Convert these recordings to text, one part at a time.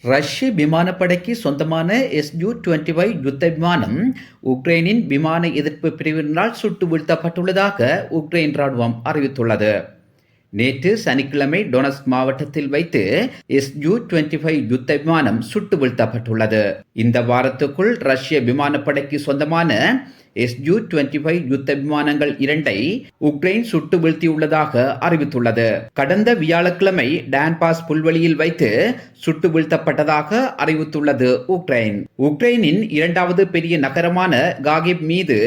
ரஷ்ய விமானப்படைக்கு சொந்தமான SU-25 யுத்த விமானம் உக்ரைனின் விமான எதிர்ப்பு பிரிவினரால் சுட்டு வீழ்த்தப்பட்டுள்ளதாக உக்ரைன் ராணுவம் அறிவித்துள்ளது. நேற்று சனிக்கிழமை டொனஸ்க் மாவட்டத்தில் வைத்து SU-25 யுத்த விமானம் சுட்டு வீழ்த்தப்பட்டுள்ளது. இந்த வாரத்துக்குள் ரஷ்ய விமானப்படைக்கு சொந்தமான SU-25 யுத்த விமானங்கள் 2ஐ உக்ரைன் சுட்டு வீழ்த்தியுள்ளதாக அறிவித்துள்ளது. கடந்த வியாழக்கிழமை டான்பாஸ் புல்வெளியில் வைத்து சுட்டு வீழ்த்தப்பட்டதாக அறிவித்துள்ளது உக்ரைன். உக்ரைனின் இரண்டாவது பெரிய நகரமான காகிப் மீது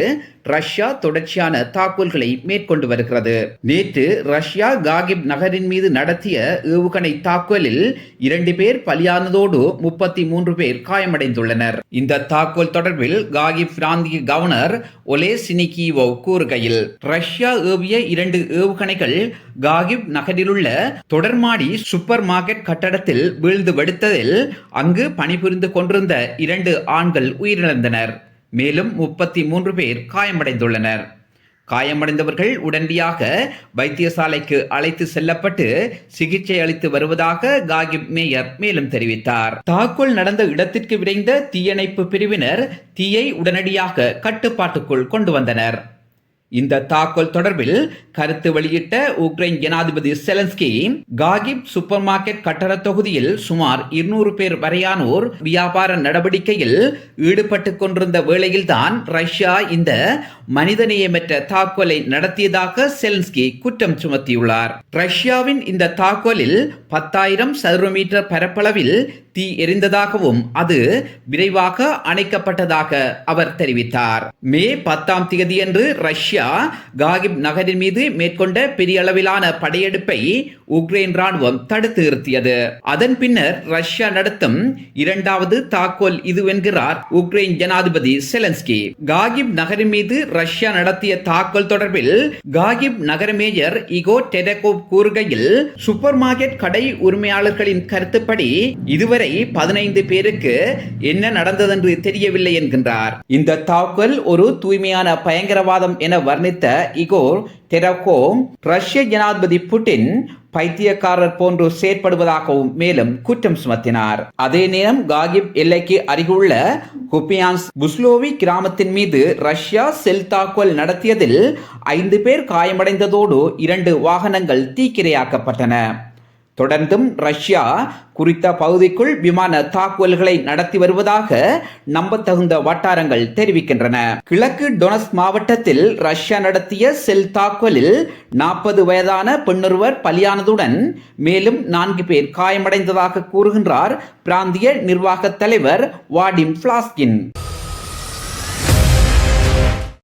ரஷ்யா தொடர்ச்சியான தாக்குதல்களை மேற்கொண்டு வருகிறது. நேற்று ரஷ்யா காகிப் நகரின் மீது நடத்திய ஏவுகணை தாக்குதலில் 2 பேர் பலியானதோடு 33 பேர் காயமடைந்துள்ளனர். இந்த தாக்குதல் தொடர்பில் காகிப் பிராந்திய கவர்னர் ஒலேசினிகிவோ கூறுகையில், ரஷ்யா ஏவிய 2 ஏவுகணைகள் காகிப் நகரிலுள்ள தொடர்மாடி சூப்பர் மார்க்கெட் கட்டடத்தில் வீழ்ந்து வெடித்ததில் அங்கு பணிபுரிந்து கொண்டிருந்த 2 ஆண்கள் உயிரிழந்தனர். மேலும் 33 பேர் காயமடைந்துள்ளனர். காயமடைந்தவர்கள் உடனடியாக வைத்தியசாலைக்கு அழைத்து செல்லப்பட்டு சிகிச்சை அளித்து வருவதாக காகிப் மேயர் மேலும் தெரிவித்தார். தாக்குதல் நடந்த இடத்திற்கு விரைந்த தீயணைப்பு பிரிவினர் தீயை உடனடியாக கட்டுப்பாட்டுக்குள் கொண்டு வந்தனர். இந்த தாக்குதல் தொடர்பில் கருத்து வெளியிட்ட உக்ரைன் ஜனாதிபதி செலன்ஸ்கி, காகிப் சூப்பர் மார்க்கெட் கட்டட தொகுதியில் சுமார் 200 பேர் வரையானோர் வியாபார நடவடிக்கையில் ஈடுபட்டுக் கொண்டிருந்த வேளையில்தான் ரஷ்யா இந்த மனிதநேயமற்ற தாக்குதலை நடத்தியதாக செலன்ஸ்கி குற்றம் சுமத்தியுள்ளார். ரஷ்யாவின் இந்த தாக்குதலில் 10,000 சதுர மீட்டர் பரப்பளவில் தீ எரிந்ததாகவும் அது விரைவாக அணைக்கப்பட்டதாக அவர் தெரிவித்தார். மே 10ஆம் தேதியன்று ரஷ்யா காகிப் நகரின் மீது மேற்கொண்ட பெரிய அளவிலான படையெடுப்பை உக்ரைன் ராணுவம் தடுத்து நிறுத்தியது. அதன் பின்னர் ரஷ்யா நடத்தும் 2வது தாக்குதல் இதுவென்கிறார் உக்ரைன் ஜனாதிபதி செலன்ஸ்கி. காகிப் நகரின் மீது ரஷ்யா நடத்திய தாக்குதல் தொடர்பில் காகிப் நகர மேயர் இகோர் டெரெகோவ் கூறுகையில், சூப்பர் மார்க்கெட் கடை உரிமையாளர்களின் கருத்துப்படி இதுவரை 15 பேருக்கு என்ன நடந்ததென்று தெரியவில்லை என்கின்றார். இந்த தாக்குதல் ஒரு தூய்மையான பயங்கரவாதம் என வர்ணித்த இகோர் டெரெகோவ், ரஷ்ய ஜனாதிபதி புட்டின் பைத்தியக்காரர் போன்று செயற்படுவதாகவும் மேலும் குற்றம் சுமத்தினார். அதே நேரம் காகிப் எல்லைக்கு அருகுள்ள குபியான்ஸ் புஸ்லோவி கிராமத்தின் மீது ரஷ்யா செல் தாக்குதல் நடத்தியதில் 5 பேர் காயமடைந்ததோடு 2 வாகனங்கள் தீக்கிரையாக்கப்பட்டன. தொடர்ந்தும் ரஷ்யா குறித்த பகுதிக்குள் விமான தாக்குதல்களை நடத்தி வருவதாக நம்பத்தகுந்த வட்டாரங்கள் தெரிவிக்கின்றன. கிழக்கு டொனஸ்க் மாவட்டத்தில் ரஷ்யா நடத்திய செல் தாக்குதலில் 40 வயதான பெண்ணொருவர் பலியானதுடன் மேலும் 4 பேர் காயமடைந்ததாக கூறுகின்றார் பிராந்திய நிர்வாக தலைவர் வாடிம் பிளாஸ்கின்.